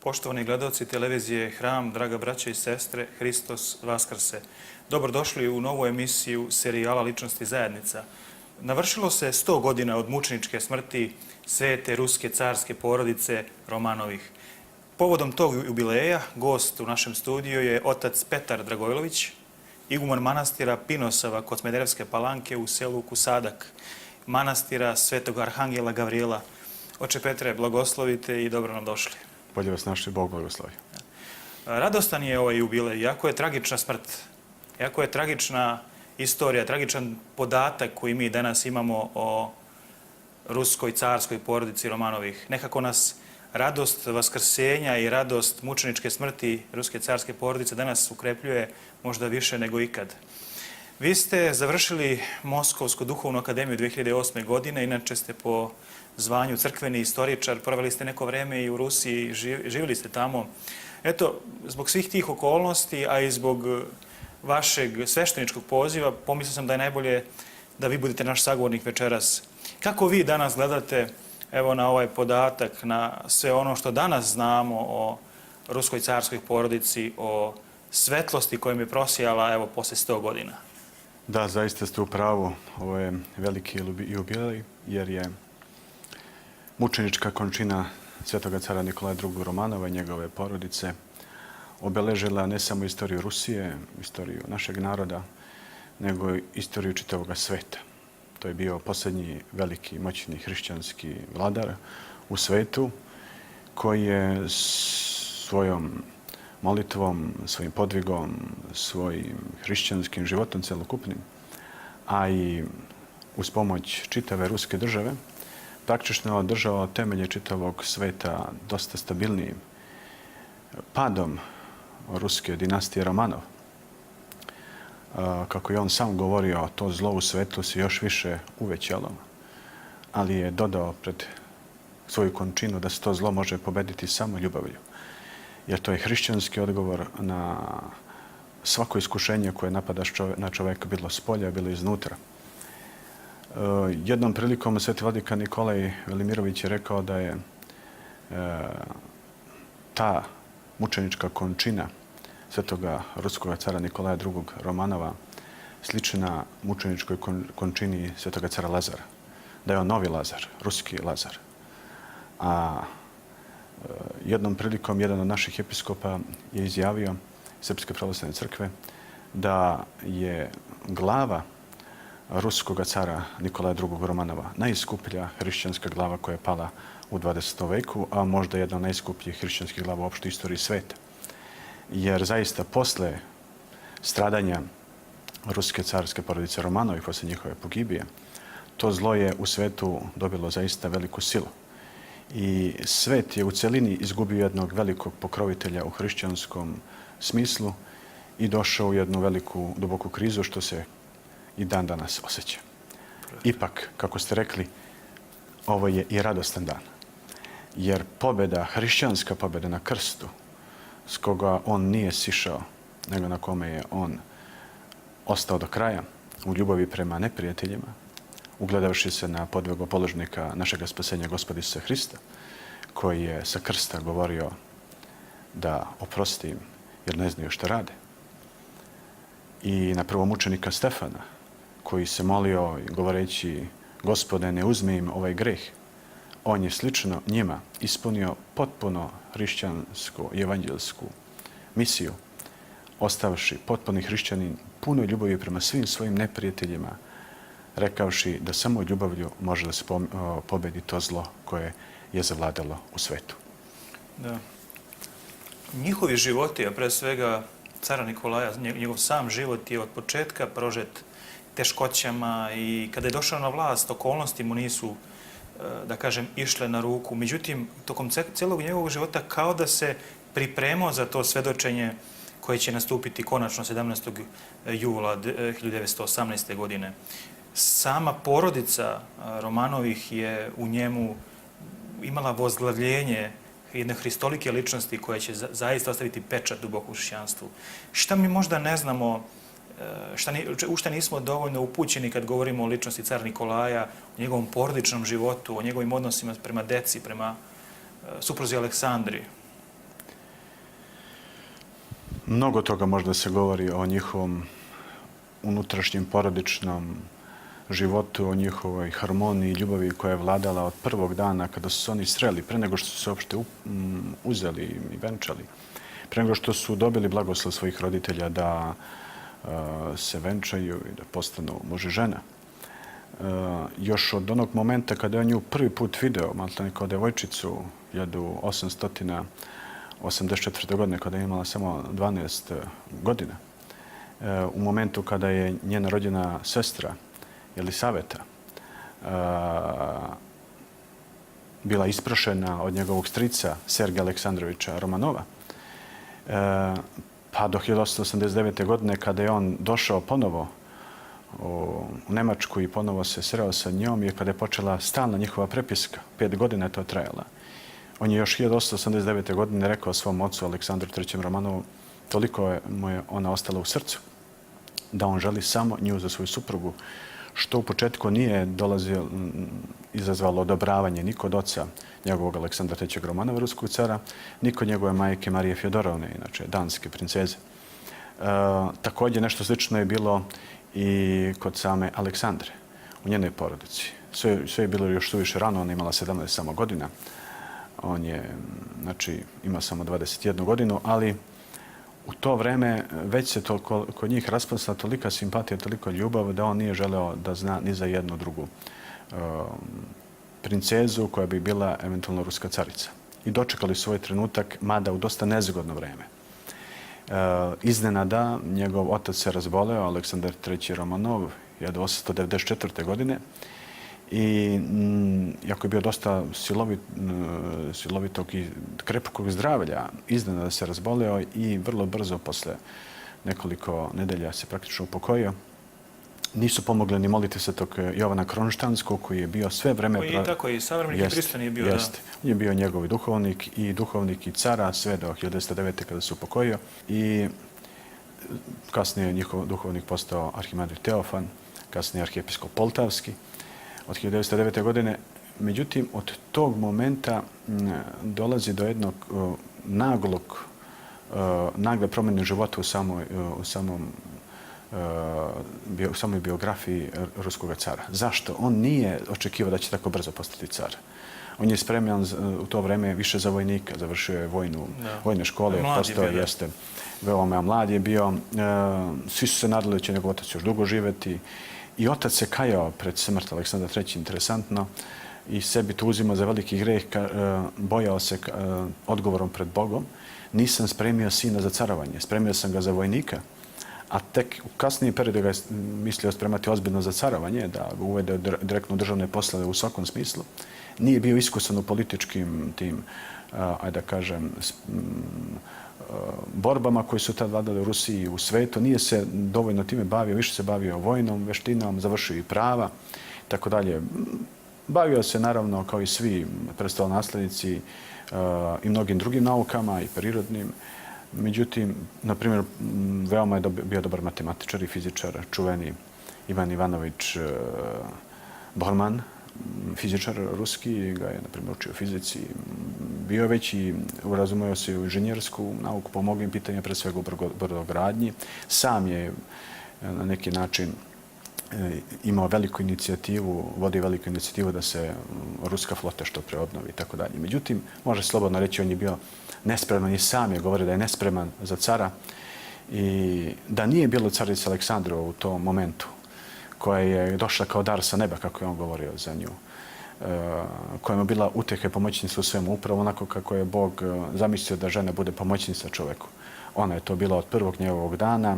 Poštovani gledalci televizije Hram, draga braća i sestre, Hristos Vaskrse. Dobrodošli u novu emisiju serijala Ličnosti zajednica. Navršilo se 100 godina od mučeničke smrti svete ruske carske porodice Romanovih. Povodom tog jubileja, gost u našem studiju je otac Petar Dragojlović, iguman manastira Pinosava kod Smederevske Palanke u selu Kusadak, manastira Svetog Arhangela Gavrijela. Oče Petre, blagoslovite i dobro nam došli. Bolje vas našli, Bog blagoslovi. Radostan je ovaj jubilej, jako je tragična smrt, jako je tragična istorija, tragičan podatak koji mi danas imamo o ruskoj carskoj porodici Romanovih. Nekako nas radost vaskrsenja i radost mučeničke smrti ruske carske porodice danas ukrepljuje možda više nego ikad. Vi ste završili Moskovsku duhovnu akademiju 2008. godine, inače ste po zvanju crkveni istoričar, proveli ste neko vreme i u Rusiji, živjeli ste tamo. Eto, zbog svih tih okolnosti, a i zbog vašeg svešteničkog poziva, pomislio sam da je najbolje da vi budete naš sagovornik večeras. Kako vi danas gledate evo na ovaj podatak, na sve ono što danas znamo o ruskoj carskoj porodici, o svetlosti kojom je prosijala evo posle 100 godina? Da, zaista ste u pravu. Ovo je veliki jubilej jer je mučenička končina svetoga cara Nikolaja II. Romanova i njegove porodice obeležila ne samo istoriju Rusije, istoriju našeg naroda, nego i istoriju čitavog sveta. To je bio posljednji veliki moćni hrišćanski vladar u svetu koji je svojom molitvom, svojim podvigom, svojim hrišćanskim životom celokupnim, a i uz pomoć čitave ruske države, praktično održao temelje čitavog sveta dosta stabilnijim padom ruske dinastije Romanov. Kako je on sam govorio, to zlo u svetu se još više uvećalo, ali je dodao pred svoju končinu da se to zlo može pobediti samo ljubavlju. Jer to je hrišćanski odgovor na svako iskušenje koje napada na čoveka, bilo s polja, bilo iznutra. Jednom prilikom sveti vladika Nikolaj Velimirović je rekao da je ta mučenička končina svetoga ruskog cara Nikolaja II. Romanova slična mučeničkoj končini svetoga cara Lazara. Da je on novi Lazar, ruski Lazar. A jednom prilikom jedan od naših episkopa je izjavio Srpske pravoslavne crkve da je glava ruskog cara Nikolaja II. Romanova najskuplja hrišćanska glava koja je pala u 20. veku, a možda jedna od najskupljih hrišćanskih glava u opštoj istoriji sveta. Jer zaista posle stradanja ruske carske porodice Romanovi poslije njihove pogibije, to zlo je u svetu dobilo zaista veliku silu. I svet je u celini izgubio jednog velikog pokrovitelja u hrišćanskom smislu i došao u jednu veliku, duboku krizu, što se i dan danas osjeća. Ipak, kako ste rekli, ovo je i radostan dan. Jer pobjeda, hrišćanska pobjeda na krstu, s koga on nije sišao, nego na kome je on ostao do kraja, u ljubavi prema neprijateljima, ugledavši se na podvigopoložnika našega spasenja Gospoda Isusa Hrista, koji je sa krsta govorio da oprosti im jer ne znaju što rade. I na prvomučenika Stefana, koji se molio govoreći Gospode, ne uzmi im ovaj greh. On je slično njima ispunio potpuno hrišćansku i evanđelsku misiju, ostavši potpuni hrišćanin puno ljubavi prema svim svojim neprijateljima, rekavši da samo ljubavlju može da se pobedi to zlo koje je zavladalo u svetu. Da. Njihovi životi, a pre svega cara Nikolaja, njegov sam život je od početka prožet teškoćama i kada je došao na vlast, okolnosti mu nisu, da kažem, išle na ruku. Međutim, tokom celog njegovog života kao da se pripremao za to svedočenje koje će nastupiti konačno 17. jula 1918. godine. Sama porodica Romanovih je u njemu imala vozglavljenje jedne hristolike ličnosti koja će zaista ostaviti pečat duboko u hrišćanstvu. Šta mi možda ne znamo, u šta nismo dovoljno upućeni kad govorimo o ličnosti cara Nikolaja, o njegovom porodičnom životu, o njegovim odnosima prema deci, prema supruzi Aleksandri? Mnogo toga možda se govori o njihovom unutrašnjem porodičnom životu, o njihovoj harmoniji i ljubavi koja je vladala od prvog dana kada su se oni sreli, pre nego što su se uopšte uzeli i venčali, pre nego što su dobili blagoslov svojih roditelja da se venčaju i da postanu muž i žena. Još od onog momenta kada je on nju prvi put video, maltene kao devojčicu, 1884. godine, kada je imala samo 12 godina, u momentu kada je njena rođena sestra, Jelisaveta, bila isprašena od njegovog strica Sergeja Aleksandrovića Romanova, pa do 1889. godine kada je on došao ponovo u Nemačku i ponovo se sreo sa njom i kada je počela stalna njihova prepiska, 5 godina je to trajala. On je još 1889. godine rekao svom ocu Aleksandru III. Romanovu, toliko mu je ona ostala u srcu, da on želi samo nju za svoju suprugu, što u početku nije izazvalo odobravanje ni kod oca njegovog Aleksandra III. Romanova, ruskog cara, ni kod njegove majke Marije Fjodorovne, inače danske princeze. Također nešto slično je bilo i kod same Aleksandre, u njenoj porodici. Sve je bilo još suviše rano, ona imala 17 samo godina. On je, znači, ima samo 21 godinu, ali u to vreme već se kod njih raspostala tolika simpatija, toliko ljubav da on nije želeo da zna ni za jednu drugu princezu koja bi bila eventualno ruska carica. I dočekali svoj trenutak, mada u dosta nezgodno vreme. Iznenada njegov otac se razboleo, Aleksandar III. Romanov, 1894. godine, i jako je bio dosta silovitog i krepkog zdravlja, iznenada se razboleo i vrlo brzo posle nekoliko nedelja se praktično upokojio. Nisu pomogli ni molite svetog Jovana Kronštanskog, koji je bio sve vreme... Koji je tako i savremenik i pristan je bio, da. On je bio njegov duhovnik i cara sve do 1909. kada se upokojio. I kasnije njihov duhovnik postao arhimandrit Teofan, kasnije arhijepiskop Poltavski od 1909. godine. Međutim, od tog momenta dolazi do jednog nagle promjene života u samoj biografiji ruskog cara. Zašto? On nije očekivao da će tako brzo postati car. On je spremljan u to vreme više za vojnika, završio je vojne škole, postao jeste veoma mlad je bio. Svi su se nadali da će njegov otac još dugo živjeti. I otac se kajao pred smrt Aleksandra III. Interesantno, i sebi to uzima za veliki greh, bojao se odgovorom pred Bogom. Nisam spremio sina za carovanje, spremio sam ga za vojnika, a tek u kasnijem periodu ga je mislio spremati ozbiljno za carovanje, da ga uvede direktno u državne poslove u svakom smislu. Nije bio iskusan u političkim tim, ajde da kažem, borbama koje su tad vladale u Rusiji i u svetu. Nije se dovoljno time bavio, više se bavio vojnom veštinom, završio i prava, tako dalje. Bavio se naravno, kao i svi prestolonaslednici, i mnogim drugim naukama i prirodnim. Međutim, na primjer, veoma je bio dobar matematičar i fizičar, čuveni Ivan Ivanović Borman, fizičar ruski, ga je, na primjer, učio fizici. Bio je već i urazumio se u inženjersku nauku po mnogim pitanjima, pre svega u brodogradnji. Sam je na neki način imao veliku inicijativu, vodio veliku inicijativu da se ruska flota što pre obnovi i tako dalje. Međutim, može slobodno reći, on je bio nespreman i sam je govorio da je nespreman za cara i da nije bilo carice Aleksandru u tom momentu, koja je došla kao dar sa neba, kako je on govorio za nju, koja je bila utjeha i pomoćnica u svemu, upravo onako kako je Bog zamislio da žena bude pomoćnica čoveku. Ona je to bila od prvog njegovog dana,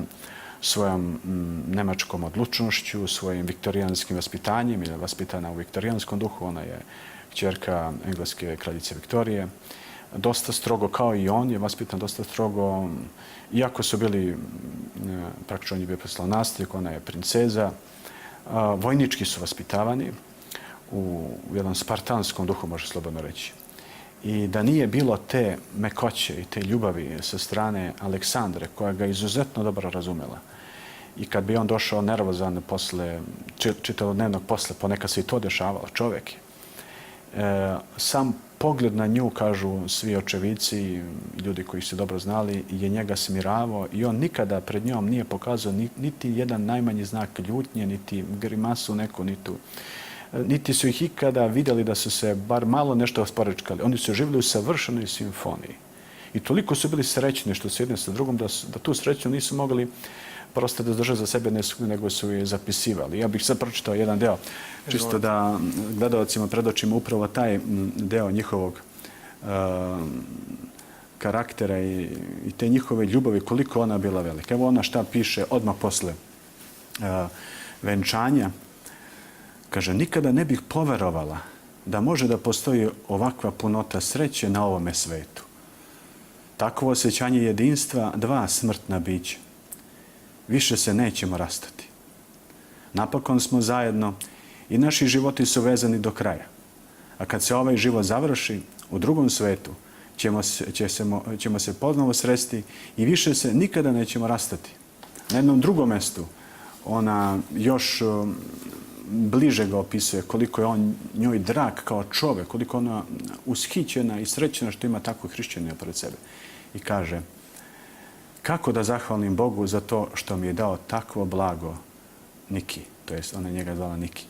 svojom nemačkom odlučnošću, svojim viktorijanskim vaspitanjem, ili vaspitana u viktorijanskom duhu. Ona je kćerka engleske kraljice Viktorije. Dosta strogo, kao i on, je vaspitan dosta strogo. Iako su bili, praktično on je bio prestolonaslednik, ona je princeza. Vojnički su vaspitavani u jednom spartanskom duhu, može slobodno reći. I da nije bilo te mekoće i te ljubavi sa strane Aleksandre, koja ga izuzetno dobro razumela. I kad bi on došao nervozan posle čitavodnevnog posla, ponekad se i to dešavalo, čovjek je. Sam pogled na nju, kažu svi očevici, ljudi koji su dobro znali, je njega smiravao i on nikada pred njom nije pokazao niti jedan najmanji znak ljutnje, niti grimasu neku, niti su ih ikada vidjeli da su se bar malo nešto sporečkali. Oni su živjeli u savršenoj simfoniji. I toliko su bili srećni što su jedni sa drugom da tu sreću nisu mogli prosto da drže za sebe, nego su je zapisivali. Ja bih sad pročitao jedan deo, čisto da gledalcima predočimo upravo taj deo njihovog karaktera i te njihove ljubavi, koliko ona bila velika. Evo ona šta piše odmah posle venčanja. Kaže, nikada ne bih poverovala da može da postoji ovakva punota sreće na ovome svetu. Takvo osjećanje jedinstva dva smrtna bića. Više se nećemo rastati. Napokon smo zajedno i naši životi su vezani do kraja. A kad se ovaj život završi, u drugom svetu ćemo se ponovo sresti i više se nikada nećemo rastati. Na jednom drugom mjestu ona još bliže ga opisuje koliko je on njoj drag kao čovjek, koliko ona ushićena i srećena što ima takvog hrišćanina pored sebe. I kaže, kako da zahvalim Bogu za to što mi je dao takvo blago Niki, to jest ona njega zvala Niki.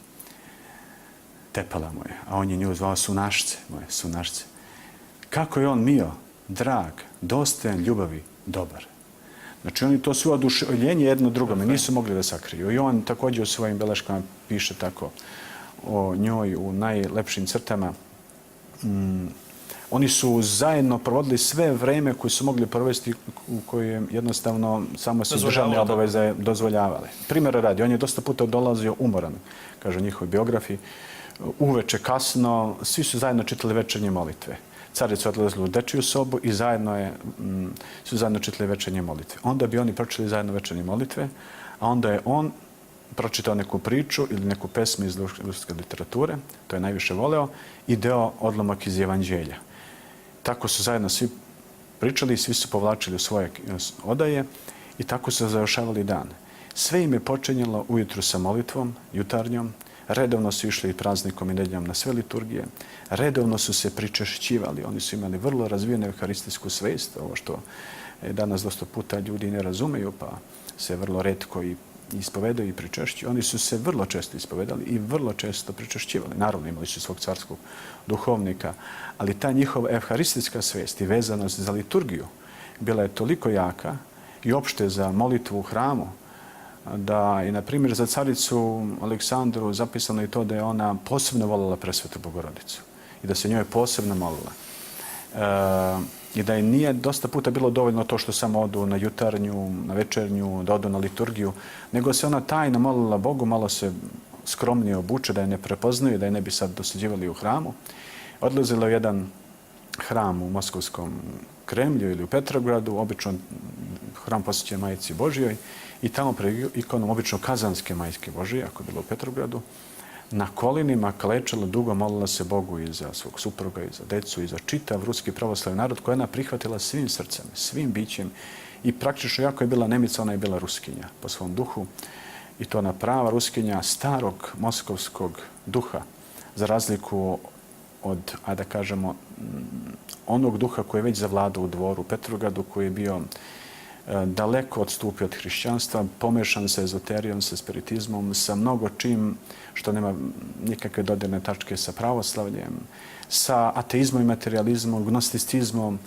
Tepala mu je, a on je nju zvao Sunašce, moje Sunašce. Kako je on mio, drag, dostojan ljubavi, dobar. Znači oni to su oduševljenje jedno drugome, nisu mogli da sakriju. I on također u svojim beleškama piše tako o njoj u najlepšim crtama. Oni su zajedno provodili sve vreme koje su mogli provesti u kojem jednostavno samo su državne obaveze dozvoljavale. Primjera radi, on je dosta puta dolazio umoran, kažu njihovi biografi, uveče kasno, svi su zajedno čitali večernje molitve. Carica odlazila u dečiju sobu i su zajedno čitali večernje molitve. Onda bi oni pročitali zajedno večernje molitve, a onda je on pročitao neku priču ili neku pesmu iz ruske literature, to je najviše voleo, i deo odlomak iz Evanđelja. Tako su zajedno svi pričali i svi su povlačili u svoje odaje i tako su završavali dan. Sve im je počinjelo ujutru sa molitvom, jutarnjom, redovno su išli praznikom i nedjeljom na sve liturgije, redovno su se pričešćivali, oni su imali vrlo razvijenu euharistijsku svest, ovo što danas dosta puta ljudi ne razumeju, pa se vrlo retko i ispovedaju i pričešćuju. Oni su se vrlo često ispovedali i vrlo često pričešćivali. Naravno, imali su svog carskog duhovnika, ali ta njihova euharistijska svest i vezanost za liturgiju bila je toliko jaka i opšte za molitvu u hramu, da je, na primjer, za caricu Aleksandru zapisano i to da je ona posebno voljela Presvetu Bogorodicu i da se njoj posebno molila. i da im nije dosta puta bilo dovoljno to što samo odu na jutarnju, na večernju, da odu na liturgiju, nego se ona tajno molila Bogu, malo se skromnije obuče, da je ne prepoznaju, da je ne bi sad dosuđivali u hramu. Odlazila u jedan hram u Moskovskom Kremlju ili u Petrogradu, obično hram posvećen Majici Božjoj, i tamo pred ikonom obično Kazanske Majke Božije, ako je bilo u Petrogradu, na kolinima klečala, dugo molila se Bogu i za svog supruga, i za decu, i za čitav ruski pravoslavni narod koji ona prihvatila svim srcem, svim bićem, i praktično, jako je bila Nemica, ona je bila Ruskinja po svom duhu, i to ona prava Ruskinja starog moskovskog duha, za razliku od, ajde da kažemo, onog duha koji je već zavladao u dvoru u Petrogradu, koji je bio daleko odstupio od hrišćanstva, pomešan sa ezoterijom, sa spiritizmom, sa mnogo čim što nema nikakve dodirne tačke sa pravoslavljem, sa ateizmom i materializmom, gnosticizmom.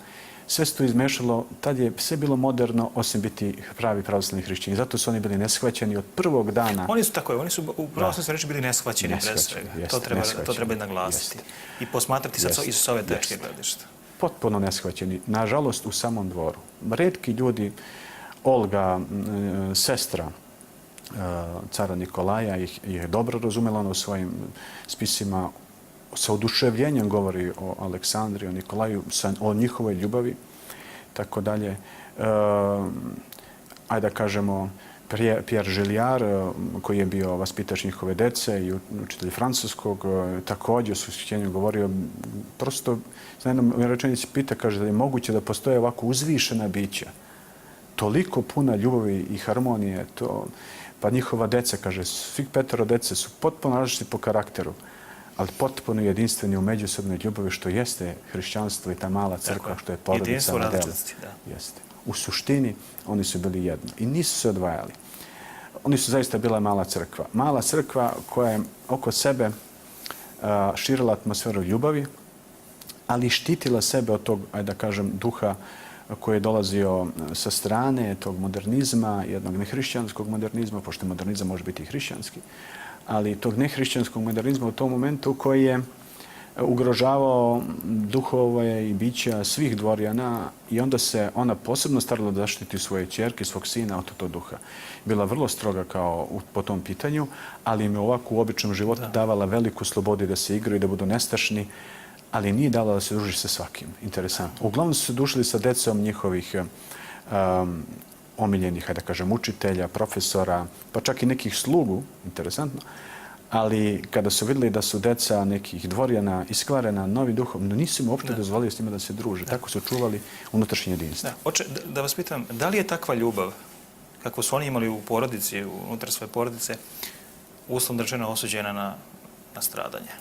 Sve se to izmešalo, tad je sve bilo moderno, osim biti pravi pravoslavni hrišćani. Zato su oni bili neshvaćeni od prvog dana. Oni su tako, oni su u pravoslavnoj reči bili neshvaćeni pre svega. To treba naglasiti. I posmatrati sad iz ove teške gledišta. Potpuno neshvaćeni. Nažalost, u samom dvoru. Retki ljudi, Olga, sestra cara Nikolaja, ih je dobro razumela u svojim spisima. Sa oduševljenjem govori o Aleksandri, o Nikolaju, o njihovoj ljubavi, tako dalje. Ajde da kažemo, Pierre Gilliard, koji je bio vaspitač njihove dece i učitelj francuskog, također su s govorio, prosto, na jednom rečenici pita, kaže da je moguće da postoje ovako uzvišena bića, toliko puna ljubavi i harmonije, pa njihova deca, kaže, svih 5 dece su potpuno različiti po karakteru, ali potpuno jedinstveni u međusobnoj ljubavi, što jeste hrišćanstvo i ta mala crkva, što je porodica na delu. Jeste. U suštini, oni su bili jedno i nisu se odvajali. Oni su zaista bila mala crkva. Mala crkva koja je oko sebe širila atmosferu ljubavi, ali štitila sebe od tog, ajde da kažem, duha koji je dolazio sa strane tog modernizma, jednog nehrišćanskog modernizma, pošto modernizam može biti i hrišćanski, ali tog nehrišćanskog modernizma u tom momentu koji je ugrožavao duhove i bića svih dvorjana, i onda se ona posebno starala da zaštiti svoje ćerke, svog sina od tog duha. Bila vrlo stroga kao po tom pitanju, ali im je ovako u običnom životu davala veliku slobodu da se igraju i da budu nestašni, ali nije dala da se druži sa svakim. Interesantno. Uglavnom su se družili sa decom njihovih omiljenih, hajde da kažem, učitelja, profesora, pa čak i nekih slugu, interesantno, ali kada su vidjeli da su deca nekih dvorjana iskvarena novi duhom, nisu im uopšte dozvolili s njima da se druže. Tako su čuvali unutrašnje jedinstvo. Oče, da vas pitam, da li je takva ljubav, kako su oni imali u porodici, unutar svoje porodice, uslovno rečeno osuđena na stradanje?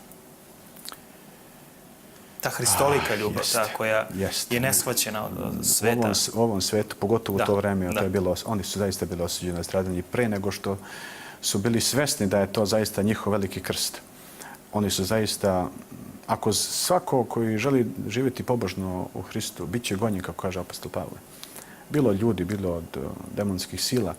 Ta hristolika ljubav, ta koja je neshvaćena od sveta. U ovom svetu, pogotovo u to vreme, oni su zaista bili osuđeni na stradanje pre nego što su bili svesni da je to zaista njihov veliki krst. Oni su zaista, ako svako koji želi živjeti pobožno u Hristu, bit će gonjen, kako kaže apostol Pavle. Bilo od ljudi, bilo od demonskih sila,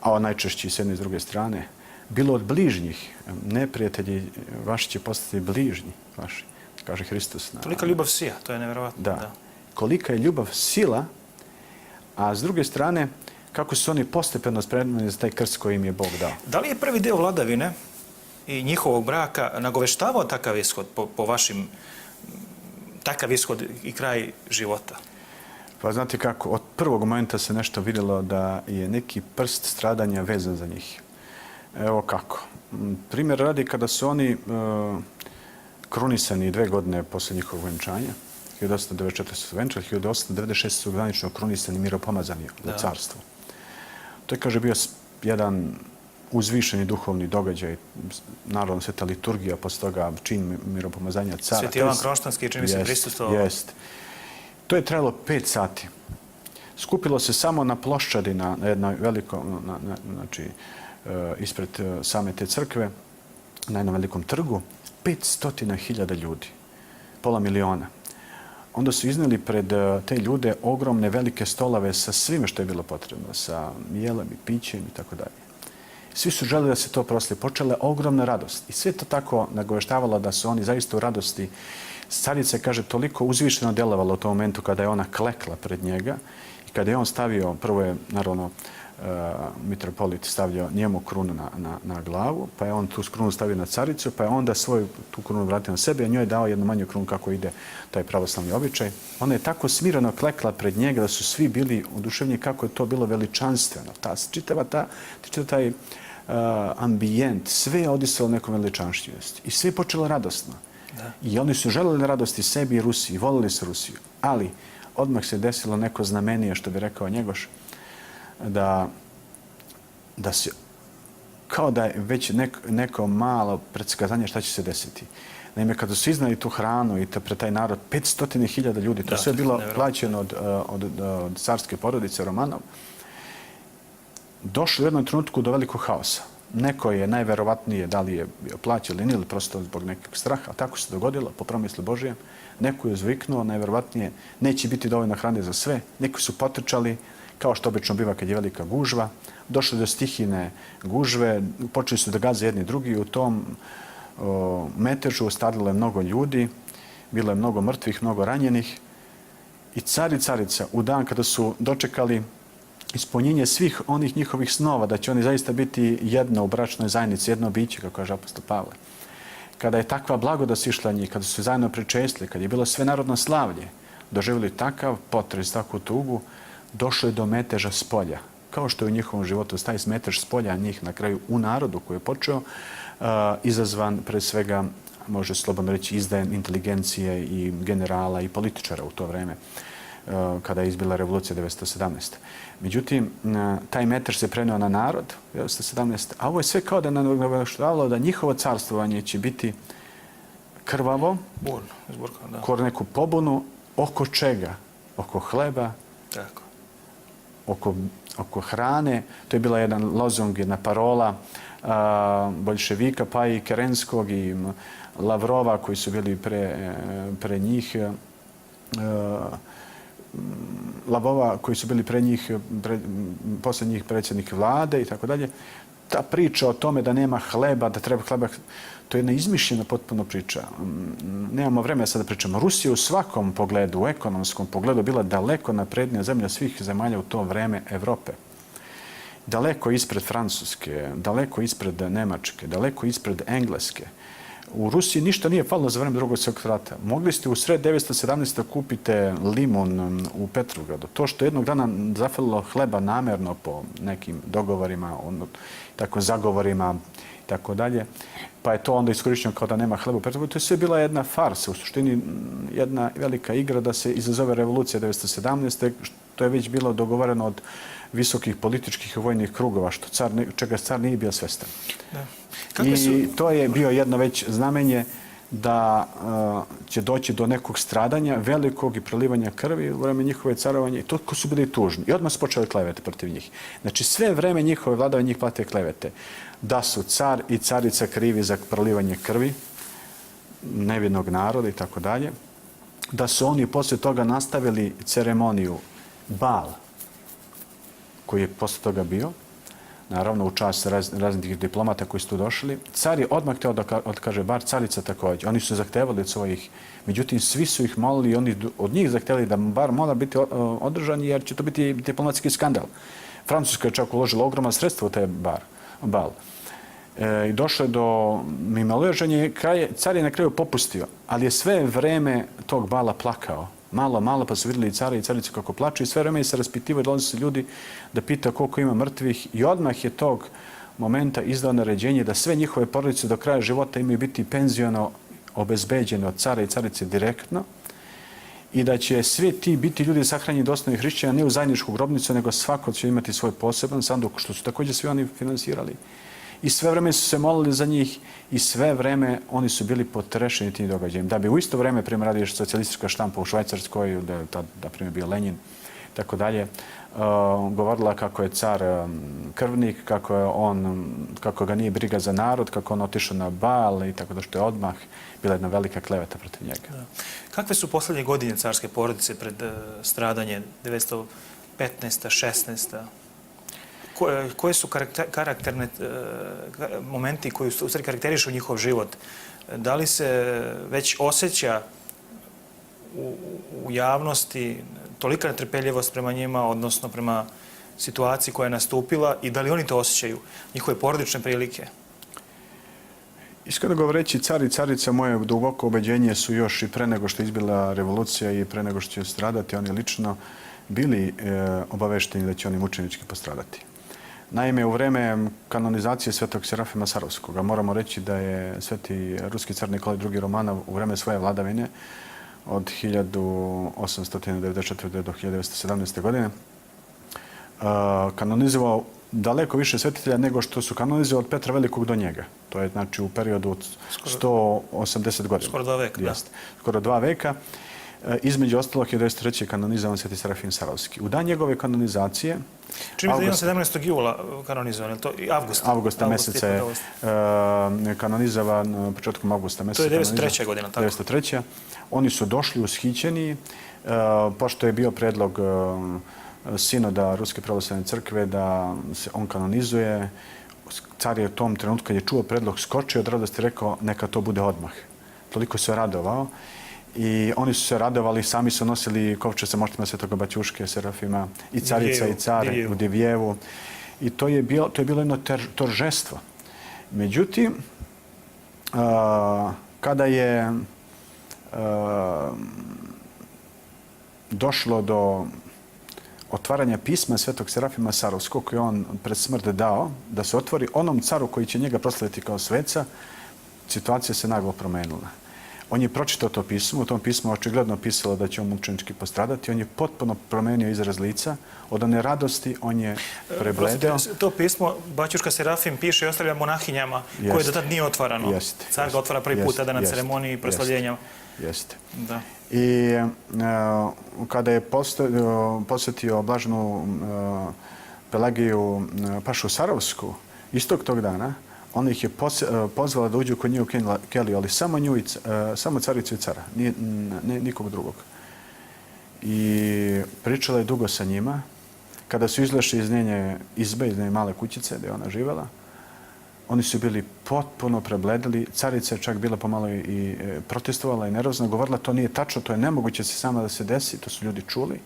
a najčešće s jedne i s druge strane, bilo od bližnjih. Neprijatelji vaši će postati bližnji vaši, kaže Hristos. Tolika ljubav sija, to je nevjerovatno. Da. Kolika je ljubav sila, a s druge strane, kako su oni postepeno spremni za taj krst koji im je Bog dao. Da li je prvi deo vladavine i njihovog braka nagoveštavao takav ishod po vašim, takav ishod i kraj života? Pa znate kako, od prvog momenta se nešto vidjelo da je neki prst stradanja vezan za njih. Evo kako. Primjer radi, kada su oni krunisani 2 godine posle njihovog venčanja, 1894. su venčali, 1896. su granično krunisani miropomazani za carstvo. To je, kaže, bio jedan uzvišeni duhovni događaj, naravno sveta liturgija, posle toga čin miropomazanja cara. Sveti Jovan Kronštanski čini se prisustvovao. Jest. To je trajalo 5 sati. Skupilo se samo na ploščadi, na jednoj velikom, znači, ispred same te crkve, na jednom velikom trgu, 500.000 ljudi, pola miliona. Onda su izneli pred te ljude ogromne velike stolove sa svime što je bilo potrebno, sa jelom i pićem i tako dalje. Svi su želeli da se to proslavi. Počela je ogromna radost. I sve to tako nagoveštavalo da su oni zaista u radosti. Carica je, kaže, toliko uzvišeno djelovala u tom momentu kada je ona klekla pred njega i kada je on stavio, prvo je, naravno, mitropolit stavljao njemu krunu na glavu, pa je on tu krunu stavio na caricu, pa je onda svoju tu krunu vratio na sebe, a njoj je dao jednu manju krunu kako ide taj pravoslavni običaj. Ona je tako smirano klekla pred njega da su svi bili oduševljeni kako je to bilo veličanstveno. Čitav taj ambijent, sve je odisalo nekom veličanstvenosti. I sve je počelo radosno. Da. I oni su želeli radosti sebi i Rusiji, volili su Rusiju. Ali odmah se desilo neko znamenije, što bi rekao Njegoš, da se, kao da je već neko malo predskazanje šta će se desiti. Naime, kada su iznali tu hranu i pred taj narod, 500.000 ljudi, to sve je bilo plaćeno od carske porodice Romanov, došlo u jednom trenutku do velikog haosa. Neko je najverovatnije, da li je bio plaćen ili prosto zbog nekog straha, tako se dogodilo, po promisli Božijem. Neko je uzviknuo, najverovatnije, neće biti dovoljno hrane za sve. Neki su potrčali, kao što obično biva kad je velika gužva. Došli do stihijne gužve, počeli su da gaze jedni drugi. U tom metežu stradilo je mnogo ljudi, bilo je mnogo mrtvih, mnogo ranjenih. I car i carica u dan kada su dočekali ispunjenje svih onih njihovih snova, da će oni zaista biti jedno u bračnoj zajednici, jedno biće, kako kaže apostol Pavle. Kada je takva blagodat išla njih, kada su zajedno pričestili, kada je bilo sve narodno slavlje, doživjeli takav potres, takvu tugu, došlo je do meteža spolja. Kao što je u njihovom životu taj metež spolja njih na kraju u narodu koji je počeo, izazvan pre svega, može slobodno reći, izdajem inteligencije i generala i političara u to vreme, kada je izbila revolucija 1917. Međutim, taj metež se preneo na narod 1917. A ovo je sve kao da nam nagoveštavalo da njihovo carstvovanje će biti krvavo, kod neku pobunu, oko čega? Oko hleba, tako. Oko hrane. To je bila jedan lozung, jedna parola boljševika, pa i Kerenskog i Lavrova koji su bili pre njih, Lavova koji su bili pre njih, posle njih predsjednik vlade i tako dalje. Ta priča o tome da nema hleba, da treba hleba, to je jedna izmišljena potpuno priča. Nemamo vremena sada da pričamo. Rusija u svakom pogledu, u ekonomskom pogledu, bila daleko naprednija zemlja svih zemalja u to vreme Evrope. Daleko ispred Francuske, daleko ispred Nemačke, daleko ispred Engleske. U Rusiji ništa nije falilo za vreme Drugog svjetskog rata. Mogli ste u sred 1917. kupite limun u Petrogradu. To što jednog dana zafalilo hleba namerno po nekim dogovorima, tako zagovorima i tako dalje, pa je to onda iskorišćeno kao da nema hleba u Petrogradu. To je sve bila jedna farsa, u suštini jedna velika igra da se izazove revolucija 1917. što je već bilo dogovoreno od visokih političkih i vojnih krugova, čega car nije bio svestan. I to je bio jedno već znamenje da će doći do nekog stradanja, velikog i prelivanja krvi u vreme njihove carovanja i toliko su bili tužni. I odmah su počeli klevete protiv njih. Znači sve vreme njihove vladave njih plate klevete. Da su car i carica krivi za prelivanje krvi nevinog naroda i tako dalje. Da su oni posle toga nastavili ceremoniju bal koji je posle toga bio, naravno u čast raznih diplomata koji su tu došli. Car je odmah htio da otkaže bar, carica također. Oni su zahtevali od svojih, međutim svi su ih molili i oni od njih zahtevali da bar mora biti održan jer će to biti diplomatski skandal. Francuska je čak uložila ogromna sredstva u taj bal. I došlo je do mimoležanja. Car je na kraju popustio, ali je sve vreme tog bala plakao. Malo, pa su vidjeli i cara i caricu kako plaču i sve vreme se raspitivaju, dolaze se ljudi da pita koliko ima mrtvih i odmah je tog momenta izdao naređenje da sve njihove porodice do kraja života imaju biti penziono obezbeđene od cara i carice direktno i da će svi ti biti ljudi sahranjeni do osnovnih hrišćana ne u zajedničku grobnicu, nego svako će imati svoj poseban sanduk, što su također svi oni finansirali. I sve vreme su se molili za njih i sve vreme oni su bili potrešeni tim događajem. Da bi u isto vreme, primjer, radi socijalistička štampa u Švajcarskoj, da je tad, primjer, bio Lenin, tako dalje, govorila kako je car krvnik, kako ga nije briga za narod, kako on otišao na bal i tako da što je odmah bila jedna velika kleveta protiv njega. Da. Kakve su posljednje godine carske porodice pred stradanje 1915. 16. Koje su karakterne momenti koji u stvari karakterišu njihov život? Da li se već osjeća u javnosti tolika netrpeljivost prema njima, odnosno prema situaciji koja je nastupila i da li oni to osjećaju, njihove porodične prilike? Iskreno govoreći, car i carica, moje duboko ubeđenje su još i pre nego što je izbila revolucija i pre nego što će stradati, oni lično bili obavešteni da će oni mučenički postradati. Naime, u vreme kanonizacije svetog Serafima Sarovskoga moramo reći da je sveti ruski car Nikolaj II. Romanov u vreme svoje vladavine od 1894. do 1917. godine kanonizovao daleko više svetitelja nego što su kanonizovali od Petra Velikog do njega. To je znači u periodu od 180 godina. Skoro 2 veka, da. Skoro 2 veka. Između ostalog 1903. je kanonizovan sveti Serafim Sarovski. U dan njegove kanonizacije... Čini mi se da je 17. jula kanonizovan, je to i avgusta meseca je kanonizovan, početkom avgusta meseca. To je 903. godina, tako? 903. Oni su došli ushićeni, pošto je bio predlog sinoda Ruske pravoslavne crkve da se on kanonizuje. Car je u tom trenutku, kad je čuo predlog, skočio od radosti i rekao neka to bude odmah. Toliko se radovao. I oni su se radovali, sami su nosili kovče sa moštima Svetoga Batjuške, Serafima, i carica i car u Divjevu. I to je bilo jedno toržestvo. Međutim, kada je došlo do otvaranja pisma Svetog Serafima Sarovskog koji je on pred smrt dao, da se otvori onom caru koji će njega proslaviti kao sveca, situacija se naglo promenila. On je pročitao to pismo, u tom pismu očigledno pisalo da će on mučenički postradati. On je potpuno promenio izraz lica. Od one radosti on je prebledeo. To pismo Batjuška Serafim piše i ostavlja monahinjama koje do tad nije otvarano. Car ga otvara prvi put tada na ceremoniji proslavljenja. Jeste. Da. I kada je posjetio blaženu Pelagiju Pašu Sarovsku, istog tog dana, ona ih je pozvala da uđu kod nje u keliju, ali samo caricu i cara, nikog drugog. I pričala je dugo sa njima. Kada su izlešli iz njene izbe, iz njene male kućice gdje je ona živjela, oni su bili potpuno prebledili. Carica je čak bila pomalo i protestovala i nervozno govorila to nije tačno, to je nemoguće se sama da se desi, to su ljudi čuli.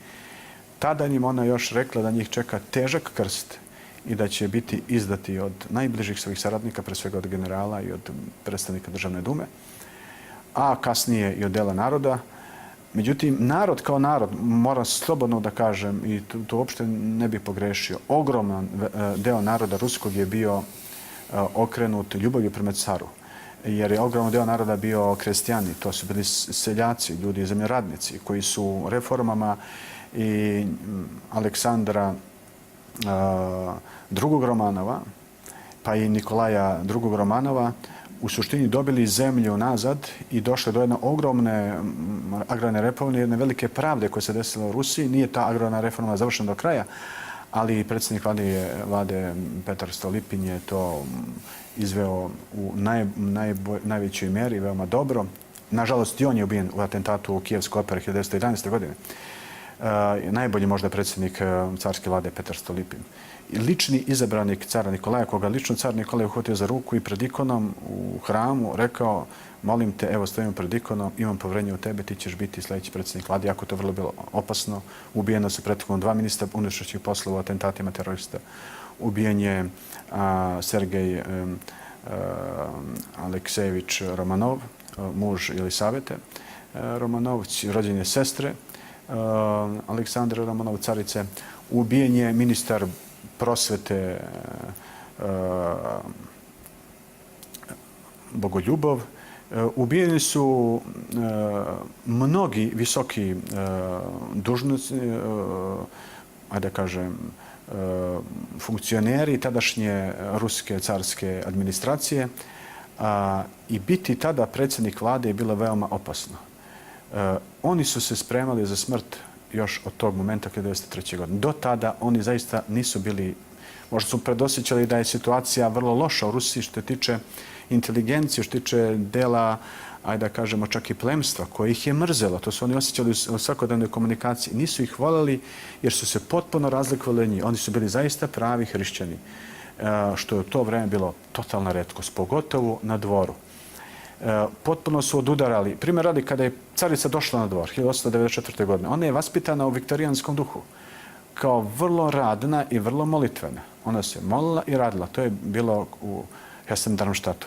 Tada im ona još rekla da njih čeka težak krst i da će biti izdati od najbližih svojih saradnika, pre svega od generala i od predstavnika Državne dume, a kasnije i od dela naroda. Međutim, narod kao narod, moram slobodno da kažem, i to uopšte ne bi pogrešio, ogroman deo naroda ruskog je bio okrenut ljubavlju prema caru, jer je ogroman deo naroda bio krestijani, to su bili seljaci, ljudi zemljoradnici, koji su reformama i Aleksandra II. Romanova, pa i Nikolaja II. Romanova, u suštini dobili zemlju nazad i došle do jedne ogromne agrarne reforme, jedne velike pravde koje se desila u Rusiji. Nije ta agrarna reforma završena do kraja, ali predsjednik vlade Petar Stolypin je to izveo u najvećoj mjeri, veoma dobro. Nažalost, i on je ubijen u atentatu u Kijevskoj operi 1911. godine. Najbolji možda predsjednik carske vlade Petar Stolypin. Lični izabranik cara Nikolaja, koga lično car Nikolaj uhvatio za ruku i pred ikonom u hramu rekao molim te, evo stojimo pred ikonom, imam povjerenje u tebe, ti ćeš biti sljedeći predsjednik vlade. Jako to vrlo bilo opasno. Ubijeno su prethodno 2 ministra unutrašnjih poslova u atentatima terorista. Ubijen je Sergej Aleksejević Romanov, muž Jelisavete Romanov, rođen je sestre Aleksandra Romanov, carice. Ubijen je ministar prosvete Bogoljubov. Ubijeni su mnogi visoki dužnosnici, ajde da kažem, funkcioneri tadašnje ruske carske administracije i biti tada predsjednik vlade je bilo veoma opasno. Oni su se spremali za smrt još od tog momenta 1903. godine. Do tada oni zaista nisu bili, možda su predosjećali da je situacija vrlo loša u Rusiji što se tiče inteligencije, što se tiče dela ajde da kažemo čak i plemstva, koje ih je mrzelo, to su oni osjećali u svakodnevnoj komunikaciji, nisu ih voljeli jer su se potpuno razlikovali od njih. Oni su bili zaista pravi hrišćani, što je u to vreme bilo totalna retkost, pogotovo na dvoru. Potpuno su odudarali. Primjer radi, kada je carica došla na dvor, 1894. godine, ona je vaspitana u viktorijanskom duhu, kao vrlo radna i vrlo molitvena. Ona se molila i radila. To je bilo u Hessen-Darmstadtu,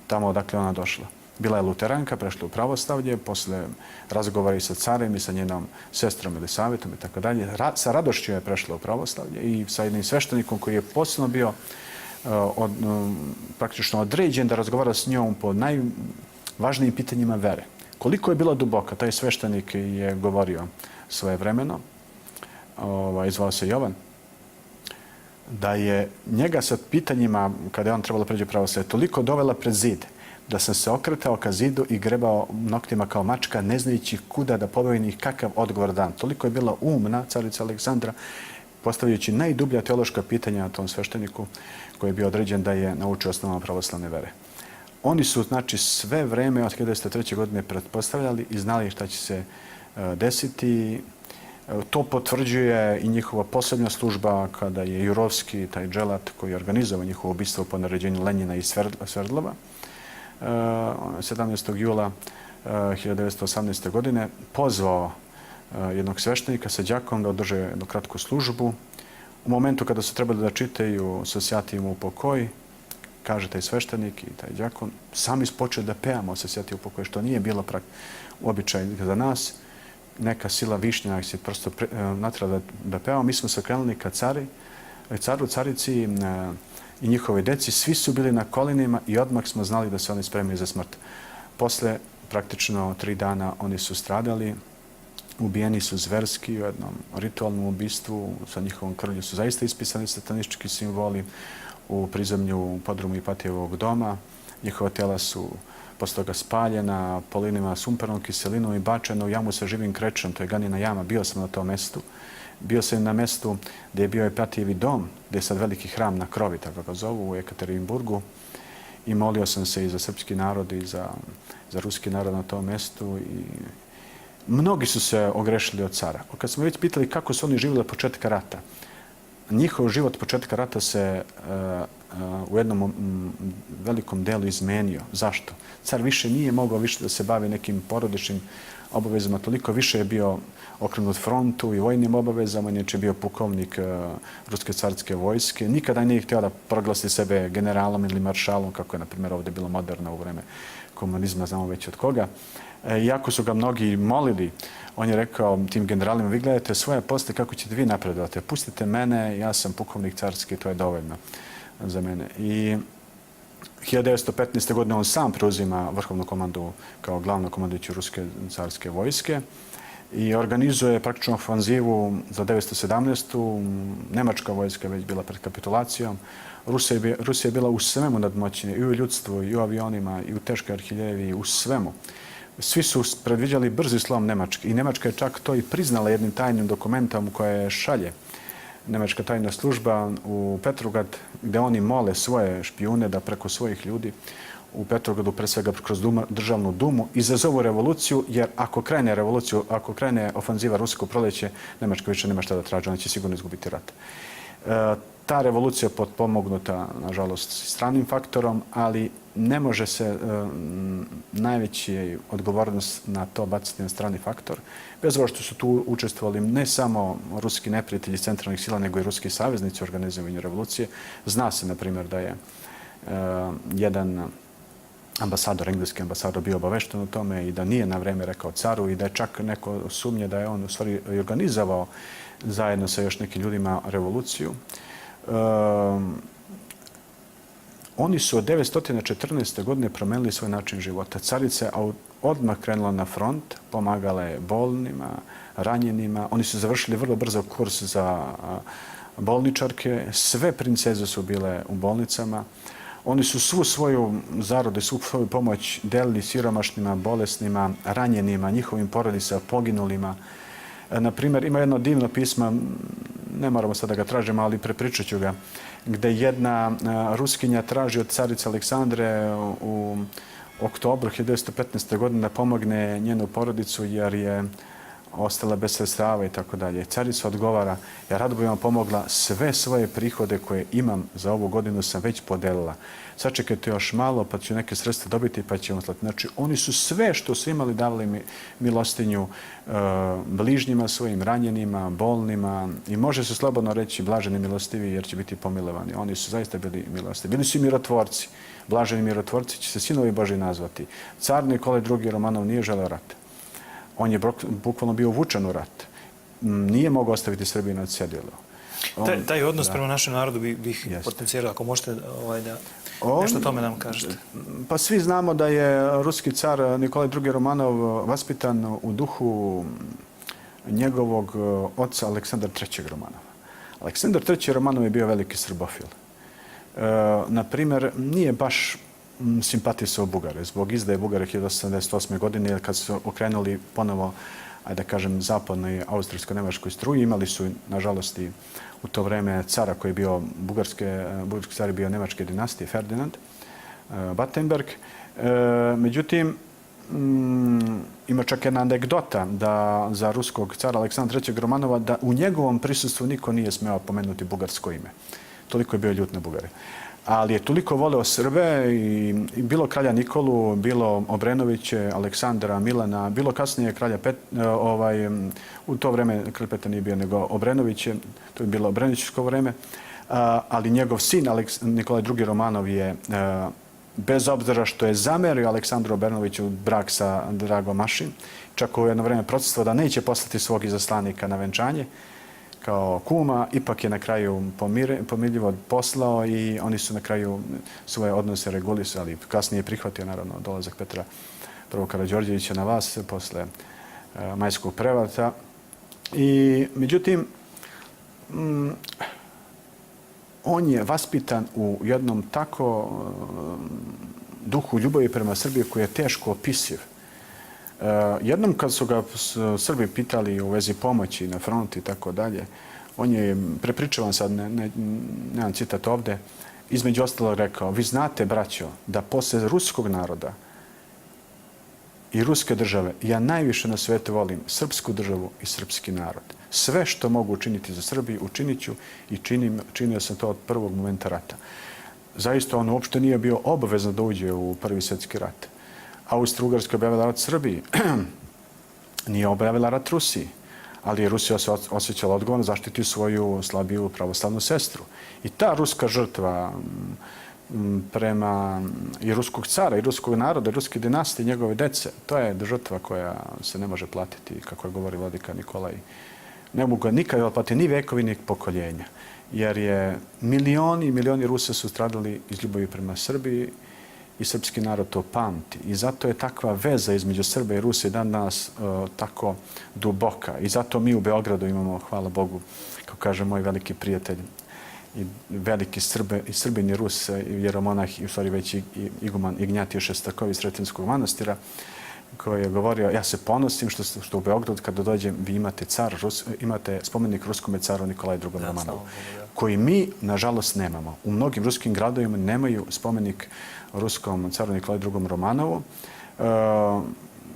tamo odakle ona došla. Bila je luteranka, prešla u pravoslavlje, posle razgovara i sa carem i sa njenom sestrom Elisavetom i tako dalje. Sa radošću je prešla u pravoslavlje i sa jednim sveštenikom koji je posebno bio praktično određen da razgovara s njom po najvažnijim pitanjima vere. Koliko je bila duboka, taj sveštenik je govorio svojevremeno, zvao se Jovan, da je njega sa pitanjima, kada je on trebalo pređe pravoslavlje, toliko dovela pred zid, da sam se okretao ka zidu i grebao noktima kao mačka, ne znajući kuda da pobavim i kakav odgovor dan. Toliko je bila umna carica Aleksandra, postavljajući najdublja teološka pitanja tom svešteniku koji je bio određen da je naučio osnovama pravoslavne vere. Oni su, znači, sve vreme od 1903. godine pretpostavljali i znali šta će se desiti. To potvrđuje i njihova posljednja služba kada je Jurovski, taj dželat koji je organizovao njihovo ubistvo po naređenju Lenjina i Sverdlova, 17. jula 1918. godine pozvao jednog sveštenika sa đakom da održe jednu kratku službu. U momentu kada su trebali da čitaju Sociatim u pokoj, kaže taj sveštenik i taj đakon, sami počeli da pevamo Sociatim u pokoj, što nije bilo običaj za nas. Neka sila višnja se prosto natrala da pevamo. Mi smo se krenuli ka caru, carici i njihovoj deci. Svi su bili na kolenima i odmah smo znali da se oni spremaju za smrt. Posle praktično 3 dana oni su stradali. Ubijeni su zverski u jednom ritualnom ubistvu. Sa njihovom krvlju su zaista ispisani satanistički simboli u prizemlju u podrumu Ipatijevog doma. Njihova tela su posle toga spaljena polinima sumpornom kiselinom i bačena u jamu sa živim krečom. To je Ganina jama. Bio sam na tom mestu. Bio sam na mestu gdje je bio Ipatijevi dom, gdje je sad veliki hram na krovi, tako ga zovu, u Ekaterinburgu. I molio sam se i za srpski narod i za ruski narod na tom mestu. I mnogi su se ogrešili od cara. Kad smo već pitali kako su oni živjeli od početka rata, njihov život od početka rata se u jednom velikom delu izmenio. Zašto? Car više nije mogao da se bavi nekim porodičnim obavezama, toliko više je bio okrenut frontu i vojnim obavezama, inače je bio pukovnik Ruske carske vojske. Nikada nije htio da proglasi sebe generalom ili maršalom, kako je, na primjer, ovdje bilo moderno u vreme komunizma, znamo već od koga. Iako su ga mnogi molili, on je rekao tim generalima, vi gledajte svoje posle kako ćete vi napredovati. Pustite mene, ja sam pukovnik carski, to je dovoljno za mene. I 1915. godine on sam preuzima vrhovnu komandu kao glavno komandujući Ruske carske vojske i organizuje praktično ofanzivu za 1917. Nemačka vojska već bila pred kapitulacijom. Rusija je bila u svemu nadmoćnija, i u ljudstvu, i u avionima, i u teškoj artiljeriji, u svemu. Svi su predviđali brzi slom Nemačke i Nemačka je čak to i priznala jednim tajnim dokumentom koje šalje Nemačka tajna služba u Petrograd, gdje oni mole svoje špijune da preko svojih ljudi u Petrogradu, pre svega kroz državnu dumu, izazovu revoluciju, jer ako krene revoluciju, ako krene ofanziva Rusko proleće, Nemačka više nema šta da traži, ona će sigurno izgubiti rat. Ta revolucija je potpomognuta, nažalost, stranim faktorom, ali ne može se najveći odgovornost na to baciti na strani faktor. Bez obzira što su tu učestvovali ne samo ruski neprijatelji centralnih sila, nego i ruski saveznici u organizovanju revolucije. Zna se, na primjer, da je jedan ambasador, engleski ambasador, bio obavešten o tome i da nije na vreme rekao caru i da je čak neko sumnje da je on u stvari organizovao zajedno sa još nekim ljudima revoluciju. Oni su od 1914. godine promenili svoj način života. Carica odmah krenula na front, pomagala je bolnima, ranjenima. Oni su završili vrlo brzo kurs za bolničarke. Sve princeze su bile u bolnicama. Oni su svu svoju zaradu i svu svoju pomoć delili siromašnima, bolesnima, ranjenima, njihovim porodicama, poginulima. Na primjer, ima jedno divno pismo, ne moramo sad da ga tražimo, ali prepričat ću ga, gde jedna Ruskinja traži od carice Aleksandre oktobru 1915. godine da pomogne njenu porodicu jer je ostala bez sredstava i tako dalje. Carica odgovara, ja rado bih vam pomogla, sve svoje prihode koje imam za ovu godinu sam već podelila. Sačekajte još malo pa ću neke sredstva dobiti pa ćemo slati. Znači, oni su sve što su imali davali milostinju bližnjima svojim, ranjenima, bolnima i može se slobodno reći blaženi milostivi jer će biti pomilovani. Oni su zaista bili milostivi. Bili su i mirotvorci. Blaženi mirotvorci će se sinovi Boži nazvati. Car Nikolaj II. Romanov nije želeo rat. On je bukvalno bio uvučen u rat. Nije mogao ostaviti Srbiju na cjedilu. Taj odnos prema našem narodu bih potencijirao. Ako možete da nešto o tome nam kažete. Pa svi znamo da je ruski car Nikolaj II. Romanov vaspitan u duhu njegovog oca Aleksandra III. Romanova. Aleksandar III. Romanov je bio veliki srbofil. Naprimjer, nije baš simpatisao Bugare zbog izdaje Bugare 1878. godine kad su okrenuli ponovo, ajde da kažem, zapadnoj austrijsko-nemačkoj struji. Imali su, nažalost, i u to vreme cara koji je bio bugarski car je bio nemačke dinastije, Ferdinand Battenberg. Međutim, ima čak jedna anegdota da za ruskog cara Aleksandra III. Romanova da u njegovom prisustvu niko nije smeo pomenuti bugarsko ime. Toliko je bio ljut na Bugare. Ali je toliko voleo Srbe i bilo kralja Nikolu, bilo Obrenoviće, Aleksandra, Milana, bilo kasnije kralja u to vreme kralj Petar nije bio nego Obrenoviće, to je bilo Obrenovićevsko vreme, ali njegov sin Nikolaj II. Romanov je, bez obzira što je zamerio Aleksandru Obrenoviću brak sa Dragom Mašin, čak u jedno vreme protestvovao da neće poslati svog izaslanika na venčanje, kao kuma, ipak je na kraju pomirljivo poslao i oni su na kraju svoje odnose regulisali. Kasnije je prihvatio, naravno, dolazak Petra I. Karađorđevića na vas posle majskog prevrata. Međutim, on je vaspitan u jednom tako duhu ljubavi prema Srbiji koji je teško opisiv. Jednom kad su ga Srbi pitali u vezi pomoći na frontu i tako dalje, on je, prepričavam sad, nemam citat ovde, između ostalog rekao, vi znate, braćo, da posle ruskog naroda i ruske države ja najviše na svetu volim srpsku državu i srpski narod. Sve što mogu učiniti za Srbiju, učinit ću i činio sam to od prvog momenta rata. Zaista on uopšte nije bio obavezno da uđe u Prvi svjetski rat. Austro-Ugarska objavila rat Srbiji, nije objavila rat Rusiji, ali je Rusija se osjećala odgovorno zaštiti svoju slabiju pravoslavnu sestru. I ta ruska žrtva prema i ruskog cara, i ruskog naroda, i ruske dinastije, njegove dece, to je žrtva koja se ne može platiti, kako je govori vladika Nikolaj. Ne mogu nikada platiti ni vekovi, ni pokoljenja, jer je milioni i milioni Rusa su stradali iz ljubavi prema Srbiji, i srpski narod to pamti. I zato je takva veza između Srba i Rusije dan danas tako duboka. I zato mi u Beogradu imamo, hvala Bogu, kao kaže moj veliki prijatelj i veliki Srbin i Rus, vjeromonah i u stvari već iguman Ignjatije Šestaković Sretenskog manastira, koji je govorio, ja se ponosim što u Beogradu kada dođem vi imate spomenik ruskome caru Nikolaju II. Romanovu, koji mi, nažalost, nemamo. U mnogim ruskim gradovima nemaju spomenik ruskom caru Nikolaju II. Romanovu,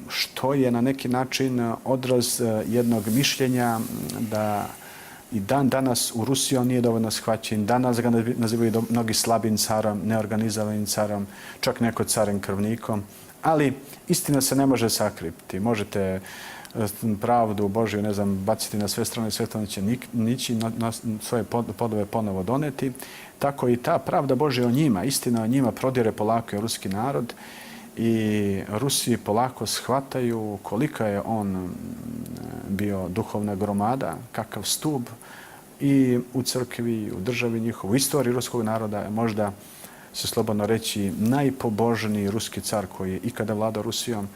što je na neki način odraz jednog mišljenja da i dan danas u Rusiji on nije dovoljno shvaćen. Danas ga nazivaju mnogi slabim carom, neorganizovanim carom, čak neko carem krvnikom. Ali istina se ne može sakriti. Možete pravdu Božju, ne znam, baciti na sve strane sveta, će nići na svoje podove ponovo doneti. Tako i ta pravda Božja o njima, istina o njima prodire polako i ruski narod i Rusi polako shvataju kolika je on bio duhovna gromada, kakav stub i u crkvi, u državi njihovu, u istoriji ruskog naroda je možda se slobodno reći najpobožniji ruski car koji je ikada vladao Rusijom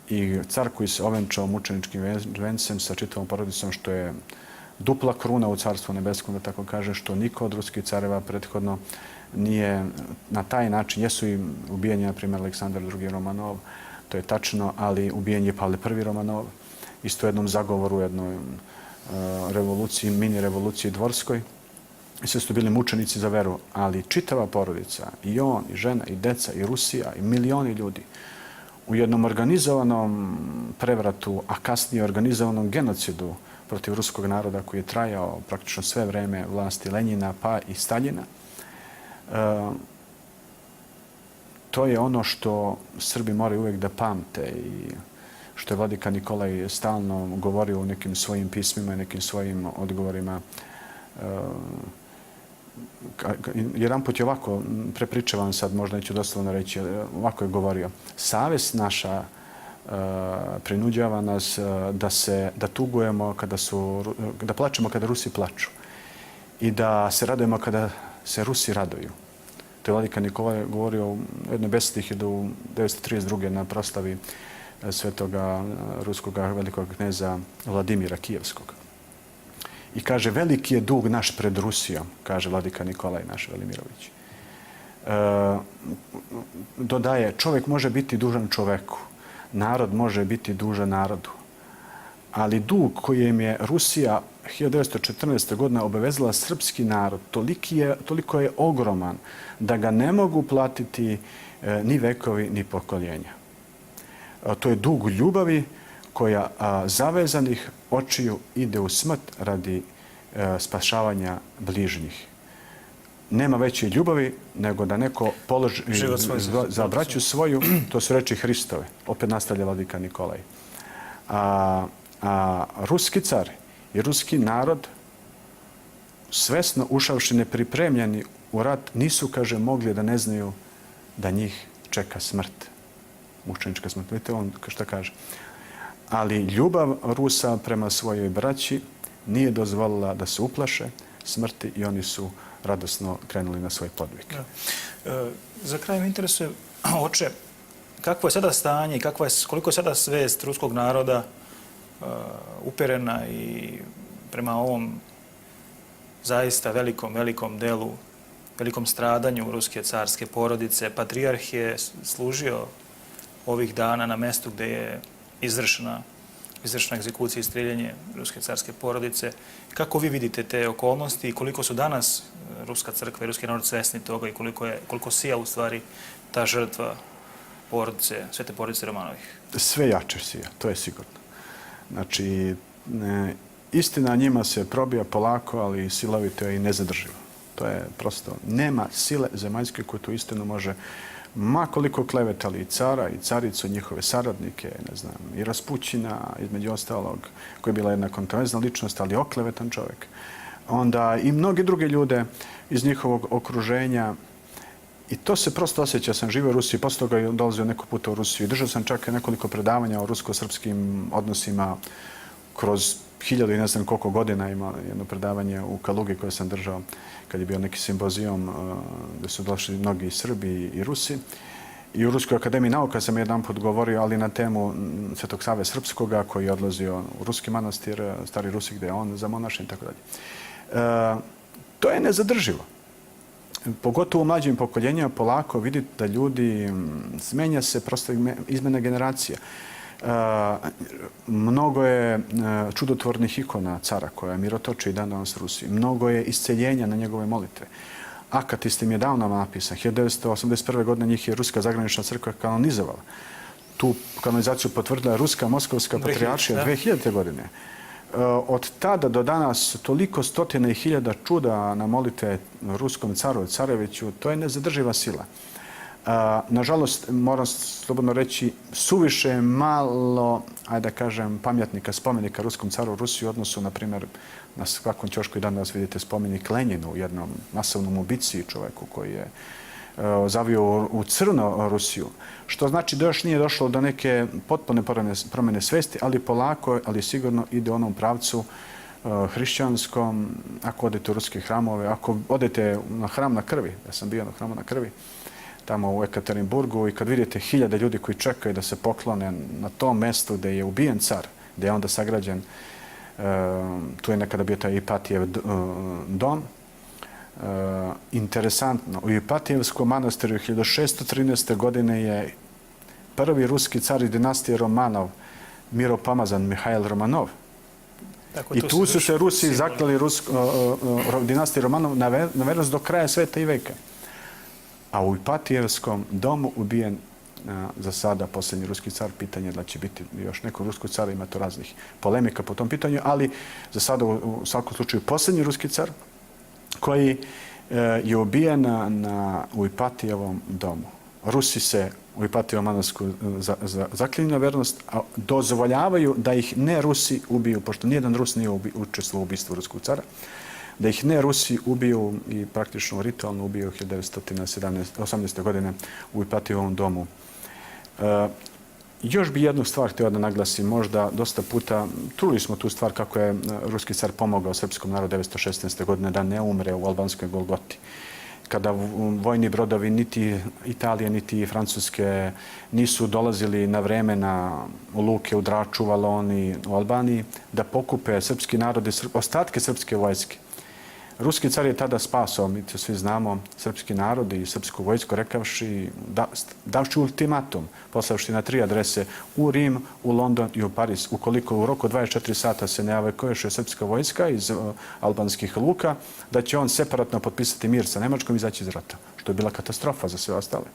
i car koji se ovenčao mučeničkim vencem sa čitavom porodicom, što je dupla kruna u Carstvu nebeskom, da tako kaže, što niko od ruskih careva prethodno nije na taj način. Jesu i ubijeni, na primjer, Aleksandar II. Romanov, to je tačno, ali ubijen je Pavle I. Romanov, isto u jednom zagovoru, jednoj revoluciji, mini revoluciji dvorskoj. i sve su bili mučenici za veru, ali čitava porodica, i on, i žena, i deca, i Rusija, i milioni ljudi, u jednom organizovanom prevratu, a kasnije organizovanom genocidu protiv ruskog naroda koji je trajao praktično sve vreme vlasti Lenjina pa i Staljina. To je ono što Srbi moraju uvijek da pamte i što je vladika Nikolaj stalno govorio u nekim svojim pismima i nekim svojim odgovorima. Jedan put je ovako, prepričavam sad, možda neću doslovno reći, ovako je govorio. Savest naša prinuđava nas da tugujemo da plačemo kada Rusi plaču i da se radujemo kada se Rusi raduju. To je vladika Nikolaj govorio u jednoj besedi 1932. na proslavi svetoga ruskog velikog kneza Vladimira Kijevskog. I kaže, veliki je dug naš pred Rusijom, kaže vladika Nikolaj naš Velimirović. Dodaje, čovjek može biti dužan čoveku, narod može biti dužan narodu. Ali dug kojem je Rusija 1914. godine obavezala srpski narod toliko je ogroman da ga ne mogu platiti ni vekovi ni pokoljenja. To je dug ljubavi koja zavezanih očiju ide u smrt radi spašavanja bližnjih. Nema veće ljubavi nego da neko položi za braću svoju, to su reči Hristove. Opet nastavlja vladika Nikolaj. A ruski car i ruski narod, svesno ušavši nepripremljeni u rat, nisu, kaže, mogli da ne znaju da njih čeka smrt. Mučenička smrt. Vidite on šta kaže. Ali ljubav Rusa prema svojoj braći nije dozvolila da se uplaše smrti i oni su radosno krenuli na svoj podvig. Za kraj me interesuje, oče, kakvo je sada stanje i koliko je sada svest ruskog naroda uperena i prema ovom zaista velikom delu, velikom stradanju ruske carske porodice. Patrijarh je služio ovih dana na mestu gdje je izvršena egzekucija i strijeljenje ruske carske porodice. Kako vi vidite te okolnosti i koliko su danas ruska crkva i ruski narod svesni toga i koliko sija u stvari ta žrtva porodice, svete porodice Romanovih? Sve jače sija, to je sigurno. Znači, istina njima se probija polako, ali silovito je i nezadrživo. To je prosto, nema sile zemaljske koja tu istinu može, ma koliko klevetali i cara i caricu, njihove saradnike, ne znam, i Raspućina, između ostalog, koja je bila jedna kontroverzna ličnost, ali oklevetan čovjek. Onda i mnogi druge ljude iz njihovog okruženja. I to se prosto osjeća. Sam živio u Rusiji, posle toga je dolazio neko puta u Rusiju. Držao sam čak nekoliko predavanja o rusko-srpskim odnosima kroz 1000 i ne znam koliko godina. Ima jedno predavanje u Kalugi koje sam držao kad je bio neki simbozijom gdje su došli mnogi Srbi i Rusi. I u Ruskoj akademiji nauka sam jedan put govorio, ali na temu Svetog Save Srpskoga koji je odlazio u ruski manastir, Stari Rusi, gdje je on zamonašen i tako dalje. To je nezadrživo. Pogotovo u mlađim pokoljenjima polako vidite da ljudi smenja se, prosto izmena generacija. Mnogo je čudotvornih ikona cara koja mirotoči i dan danas u Rusiji. Mnogo je isceljenja na njegove molitve. Akatistim je davno napisan. 1981. godine njih je Ruska zagranična crkva kanonizovala. Tu kanonizaciju potvrdila Ruska Moskovska patrijaršija 2000. godine. Od tada do danas toliko stotina i hiljada čuda na molitve ruskom caru, careviću, to je nezadrživa sila. Nažalost, moram slobodno reći, suviše malo, ajde da kažem, pamjatnika, spomenika ruskom caru u Rusiji u odnosu, na primjer, na svakom ćošku i danas vidite spomenik Lenjinu u jednom masovnom ubici čovjeku koji je zavio u crno Rusiju. Što znači da još nije došlo do neke potpune promjene svesti, ali polako, ali sigurno ide u onom pravcu hrišćanskom. Ako odete u ruske hramove, ako odete na hram na krvi, ja sam bio na hramu na krvi, tamo u Ekaterinburgu, i kad vidite 1000 ljudi koji čekaju da se poklone na tom mjestu gdje je ubijen car, gdje je onda sagrađen, tu je nekada bio taj Ipatijev dom. Interesantno, u Ipatijevskom manastiru 1613. godine je prvi ruski car iz dinastije Romanov, Miropomazan Mihajl Romanov, Tako, I tu su se Rusi zaklali dinastiji Romanov na vernost do kraja sveta i veka. A u Ipatijevskom domu ubijen za sada posljednji ruski car. Pitanje da će biti još neko rusko car, ima to raznih polemika po tom pitanju, ali za sada u svakom slučaju posljednji ruski car koji je ubijen u Ipatijevom domu. Rusi se u Ipatijevom Manasku zaklinju na vernost, a dozvoljavaju da ih ne Rusi ubiju, pošto nijedan Rus nije učestvovao u ubistvu ruskog cara, da ih ne Rusi ubiju i praktično ritualno ubiju 1918. godine u Ipatijevom domu. Još bi jednu stvar htio da naglasim, možda dosta puta čuli smo tu stvar kako je ruski car pomogao srpskom narodu 1916. godine da ne umre u albanskoj Golgoti. Kada vojni brodovi niti Italije, niti Francuske nisu dolazili na vreme u luke u Draču, Valoni, u Albaniji, da pokupe srpski narod i ostatke srpske vojske. Ruski car je tada spasao, mi to svi znamo, srpski narod i srpsku vojsku, rekavši, davši ultimatum, poslavši na 3 adrese u Rim, u London i u Pariz. Ukoliko u roku 24 sata se ne evakuiše srpska vojska iz albanskih luka, da će on separatno potpisati mir sa Nemačkom i izaći iz rata, što je bila katastrofa za sve ostale.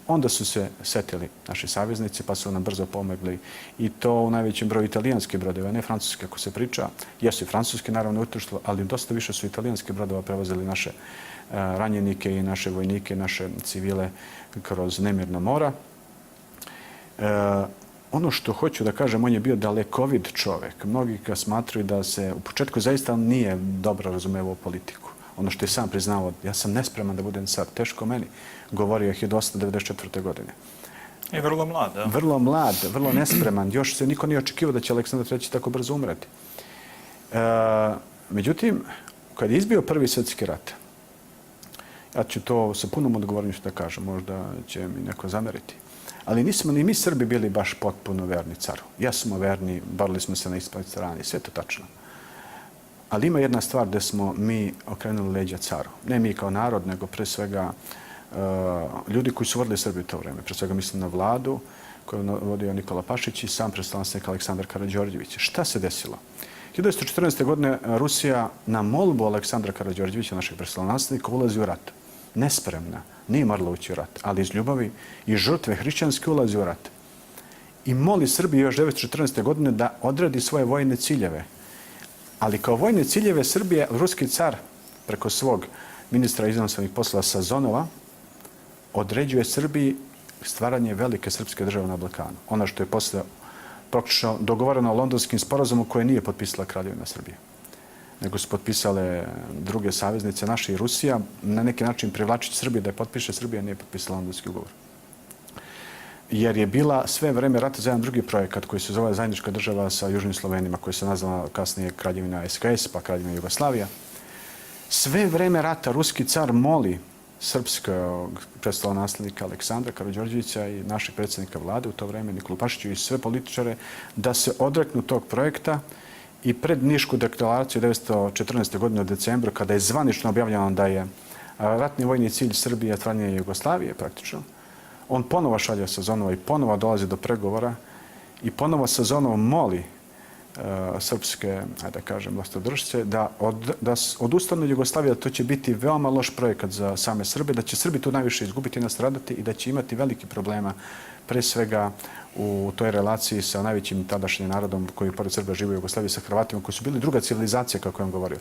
Onda su se setili naši saveznici, pa su nam brzo pomogli i to u najvećem broju italijanskih brodova, ne francuske ako se priča. Jesu i francuski naravno učestvovali, ali dosta više su italijanski brodova prevozili naše ranjenike i naše vojnike, naše civile kroz nemirna mora. Ono što hoću da kažem, on je bio dalekovid čovek. Mnogi ga smatruju da se u početku zaista nije dobro razumevao politiku. Ono što je sam priznao, ja sam nespreman da budem car, teško meni, govorio je 1894. godine. I vrlo mlad, da? Vrlo mlad, vrlo nespreman. Još se niko nije očekivao da će Aleksandar III tako brzo umreti. Međutim, kad je izbio Prvi svjetski rat, ja ću to sa punom odgovornošću da kažem, možda će mi neko zameriti, ali nismo ni mi Srbi bili baš potpuno verni caru. Jesmo verni, borili smo se na ispred strani, sve to tačno. Ali ima jedna stvar gdje smo mi okrenuli leđa caru. Ne mi kao narod, nego pre svega ljudi koji su vodili Srbiju u to vreme. Pre svega mislim na vladu koju je vodio Nikola Pašić i sam predstavnik Aleksandar Karađorđević. Šta se desilo? 1914. godine Rusija na molbu Aleksandra Karađorđevića, našeg predstavnika, ulazi u rat. Nespremna, nije morala ući u rat, ali iz ljubavi i žrtve hrišćanske ulazi u rat. I moli Srbiju još 1914. godine da odredi svoje vojne ciljeve. Ali kao vojne ciljeve Srbije, ruski car preko svog ministra inostranih poslova Sazonova određuje Srbiji stvaranje velike srpske države na Balkanu. Ono što je posle praktično dogovoreno londonskim sporazumom koje nije potpisala Kraljevina Srbije, nego su potpisale druge saveznice, naše i Rusija, na neki način privlačiti Srbije da je potpiše, Srbija nije potpisala londonski ugovor. Jer je bila sve vreme rata za jedan drugi projekat koji se zove Zajednička država sa Južnim Slovenima, koji se nazvala kasnije Kraljevina SKS, pa Kraljevina Jugoslavija. Sve vreme rata ruski car moli srpskog prestolonaslednika Aleksandra Karađorđevića i našeg predsjednika vlade u to vreme, Nikolu Pašića i sve političare, da se odreknu tog projekta i pred Nišku deklaraciju 1914. godine u decembru, kada je zvanično objavljeno da je ratni vojni cilj Srbije otvaranje Jugoslavije praktično, on ponovo šalje Sazonova i ponovo dolazi do pregovora i ponovo Sazonov moli srpske, ajde da kažem, vlastodržce da odustanu od Jugoslavije, da to će biti veoma loš projekat za same Srbe, da će Srbi tu najviše izgubiti i nastradati i da će imati veliki problema pre svega u toj relaciji sa najvećim tadašnjim narodom koji pored Srba žive u Jugoslaviji, sa Hrvatima, koji su bili druga civilizacija, kako je on govorio.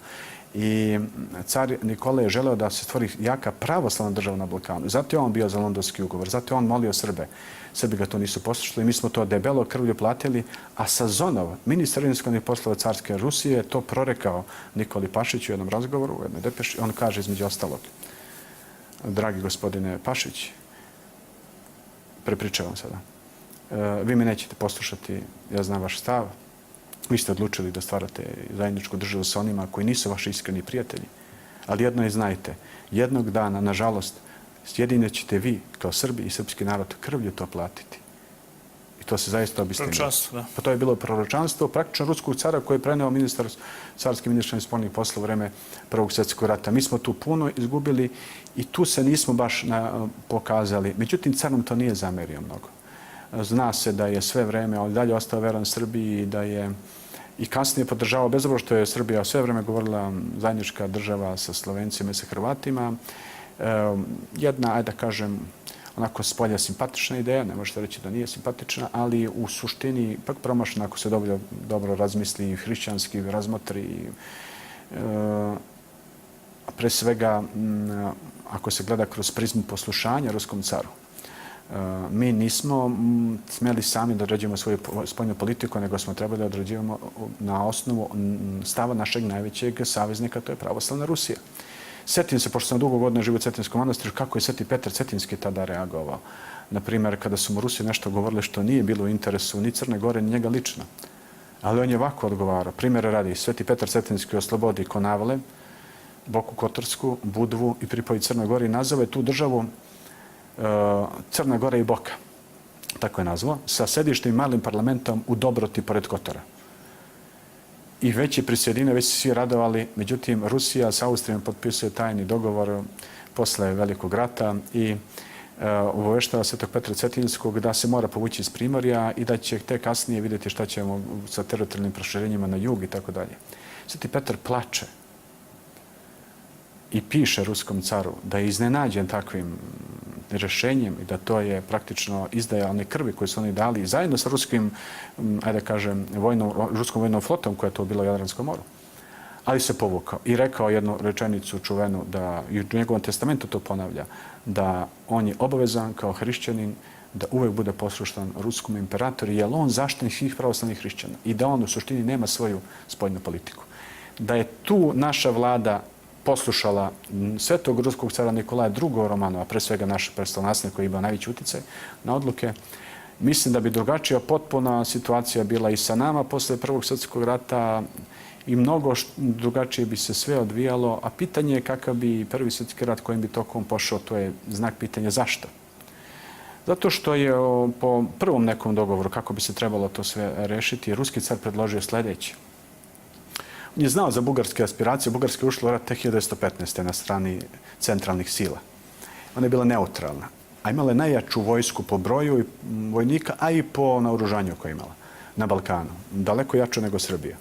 I car Nikola je želeo da se stvori jaka pravoslavna država na Balkanu. Zato je on bio za londonski ugovor, zato je on molio Srbe. Srbi ga to nisu poslušali, mi smo to debelo krvlju platili, a Sazonov, ministar inostranih poslova carske Rusije, je to prorekao Nikoli Pašiću u jednom razgovoru, u jednoj depeši. On kaže između ostalog: dragi gospodine Pašić, prepričavam sada, vi me nećete poslušati, ja znam vaš stav, vi ste odlučili da stvarate zajedničku državu sa onima koji nisu vaši iskreni prijatelji, ali jedno je znajte, jednog dana, nažalost, jedino ćete vi, kao Srbi i srpski narod, krvlju to platiti. I to se zaista obistinilo. Proročanstvo, da. Pa to je bilo proročanstvo praktično ruskog cara koji je preneo carski ministar spoljnih poslova u vreme Prvog svjetskog rata. Mi smo tu puno izgubili i tu se nismo baš pokazali. Međutim, car nam to nije zamerio mnogo. Zna se da je sve vreme, on dalje ostao veran Srbiji i da je i kasnije podržavao, bez obzira što je Srbija sve vreme govorila zajednička država sa Slovencima i sa Hrvatima, jedna, ajde da kažem, onako s polja simpatična ideja, ne možete reći da nije simpatična, ali u suštini ipak promašena ako se dobro razmisli i hrišćanski razmotri. Pre svega, ako se gleda kroz prizmu poslušanja ruskom caru. Mi nismo smjeli sami da određujemo svoju spoljnu politiku, nego smo trebali da određujemo na osnovu stava našeg najvećeg saveznika, to je pravoslavna Rusija. Sjetim se, pošto sam dugo godina živio u Cetinskom manastiru, kako je Sveti Petar Cetinski tada reagovao. Naprimjer, kada su mu Rusi nešto govorili što nije bilo u interesu ni Crne Gore, ni njega lično. Ali on je ovako odgovarao. Primjera radi, Sveti Petar Cetinski oslobodi Konavle, Boku Kotorsku, Budvu i pripoji Crnoj Gori i nazove tu državu Crna Gora i Boka, tako je nazvao, sa sedištem i malim parlamentom u Dobroti pored Kotora. I već je prisjedine, već su svi radovali, međutim Rusija sa Austrijom potpisuje tajni dogovor posle Velikog rata i obaveštava Svetog Petra Cetinskog da se mora povući iz Primorja i da će te kasnije vidjeti šta ćemo sa teritorijalnim proširenjima na jug i tako dalje. Sveti Petar plače i piše ruskom caru da je iznenađen takvim rješenjem i da to je praktično izdaja one krvi koje su oni dali zajedno sa ruskim, ajde kažem, ruskom vojnom flotom koja je to bila u Jadranskom moru. Ali se povukao i rekao jednu rečenicu čuvenu da i u njegovom testamentu to ponavlja, da on je obavezan kao hrišćanin da uvek bude poslušan ruskom imperatoru, jer on zaštitnik svih pravoslavnih hrišćana i da on u suštini nema svoju spoljnu politiku. Da je tu naša vlada poslušala svetog ruskog cara Nikolaja II. Romanova, pre svega naš prestolonaslednik koji ima najveći uticaj na odluke, mislim da bi drugačija potpuna situacija bila i sa nama posle Prvog svjetskog rata i mnogo drugačije bi se sve odvijalo, a pitanje je kakav bi Prvi svjetski rat kojim bi tokom pošao, to je znak pitanja zašto. Zato što je po prvom nekom dogovoru kako bi se trebalo to sve rešiti, ruski car predložio sljedeće. On je znao za bugarske aspiracije. Bugarska je ušla u rat tek 1915. na strani centralnih sila. Ona je bila neutralna, a imala je najjaču vojsku po broju vojnika, a i po naoružanju koje je imala na Balkanu. Daleko jaču nego Srbija.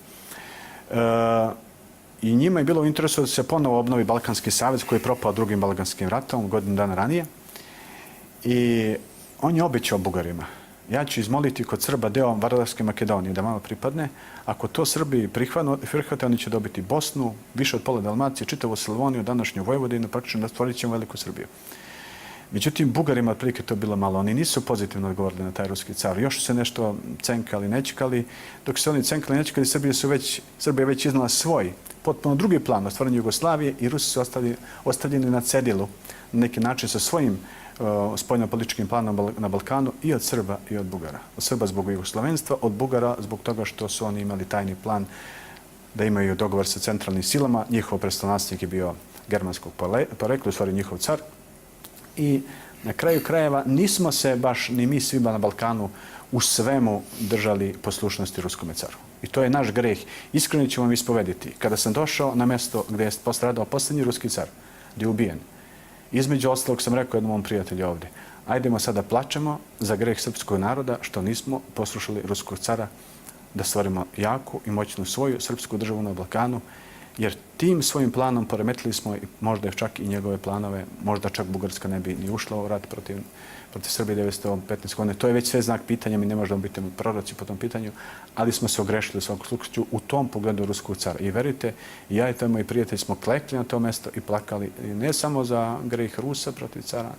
I njima je bilo u interesu da se ponovo obnovi Balkanski savez koji je propao drugim Balkanskim ratom godinu dana ranije. I on je obećao Bugarima: ja ću izmoliti kod Srba deo Vardarske Makedonije da malo pripadne. Ako to Srbi prihvate, oni će dobiti Bosnu, više od pola Dalmacije, čitavu Slavoniju, današnju Vojvodinu, praktično da stvorit ćemo veliku Srbiju. Međutim, Bugarima otprilike to bilo malo. Oni nisu pozitivno odgovorili na taj ruski car. Još se nešto cenkali, nečekali. Dok se oni cenkali, nečekali, Srbija je već iznala svoj, potpuno drugi plan o stvaranju Jugoslavije i Rusi su ostavljeni na cedilu na neki način sa svojim spoljno-političkim planom na Balkanu i od Srba i od Bugara. Od Srba zbog jugoslovenstva, od Bugara zbog toga što su oni imali tajni plan da imaju dogovor sa centralnim silama. Njihov prestolonaslednik je bio germanskog porekla, u stvari njihov car. I na kraju krajeva nismo se baš ni mi svi na Balkanu u svemu držali poslušnosti ruskome caru. I to je naš greh. Iskreno ću vam ispovediti. Kada sam došao na mjesto gdje je postradao posljednji ruski car, gdje je ubijen, između ostalog sam rekao jednom mom prijatelju ovdje: ajdemo sada plačemo za greh srpskog naroda što nismo poslušali ruskog cara da stvorimo jaku i moćnu svoju srpsku državu na Balkanu, jer tim svojim planom poremetili smo možda čak i njegove planove, možda čak Bugarska ne bi ni ušla u rat protiv Srbije 1915 godine. To je već sve znak pitanja, mi ne možemo biti proroci po tom pitanju, ali smo se ogrešili u svakom slučaju u tom pogledu ruskog cara. I verite, ja i to moji prijatelji smo klekli na to mjesto i plakali ne samo za greh Rusa protiv cara,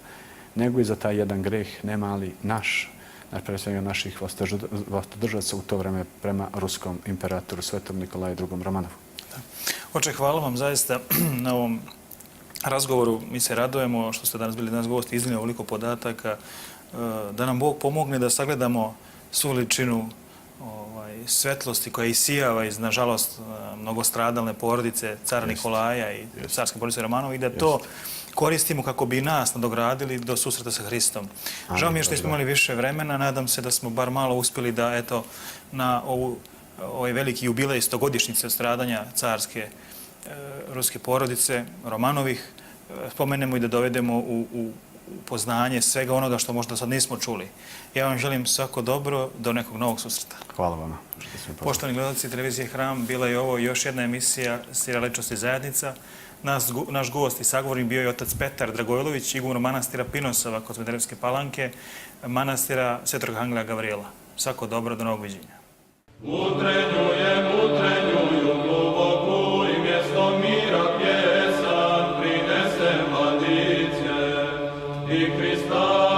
nego i za taj jedan greh, ne mali, naš, pre svega naših vlastodržaca u to vreme prema ruskom imperatoru Svetom Nikolaju II. Romanovu. Oče, hvala vam zaista na ovom razgovoru. Mi se radujemo što ste danas bili danas gosti, iznijeli ovoliko podataka, da nam Bog pomogne da sagledamo svu veličinu svetlosti koja isijava iz, nažalost, mnogostradalne porodice cara Nikolaja i carske porodice Romanova i da to koristimo kako bi nas nadogradili do susreta sa Hristom. Žao mi je što nismo imali više vremena. Nadam se da smo bar malo uspjeli da, eto, na ovaj veliki jubilej 100-godišnjice od stradanja carske ruske porodice Romanovih spomenemo i da dovedemo u upoznanje svega onoga što možda sad nismo čuli. Ja vam želim svako dobro do nekog novog susreta. Hvala vama što ste me pozvali. Poštovani gledalci televizije Hram, bila je ovo još jedna emisija Serijala Ličnost i zajednica. Naš gost i sagovornik bio je otac Petar Dragojlović, iguman manastira Pinosova kod Smederevske Palanke, manastira Svetog Arhangela Gavrijela. Svako dobro, do novog viđenja. Utrenjuju globoku i mjesto mira pjesan prinese mladiće i Hrista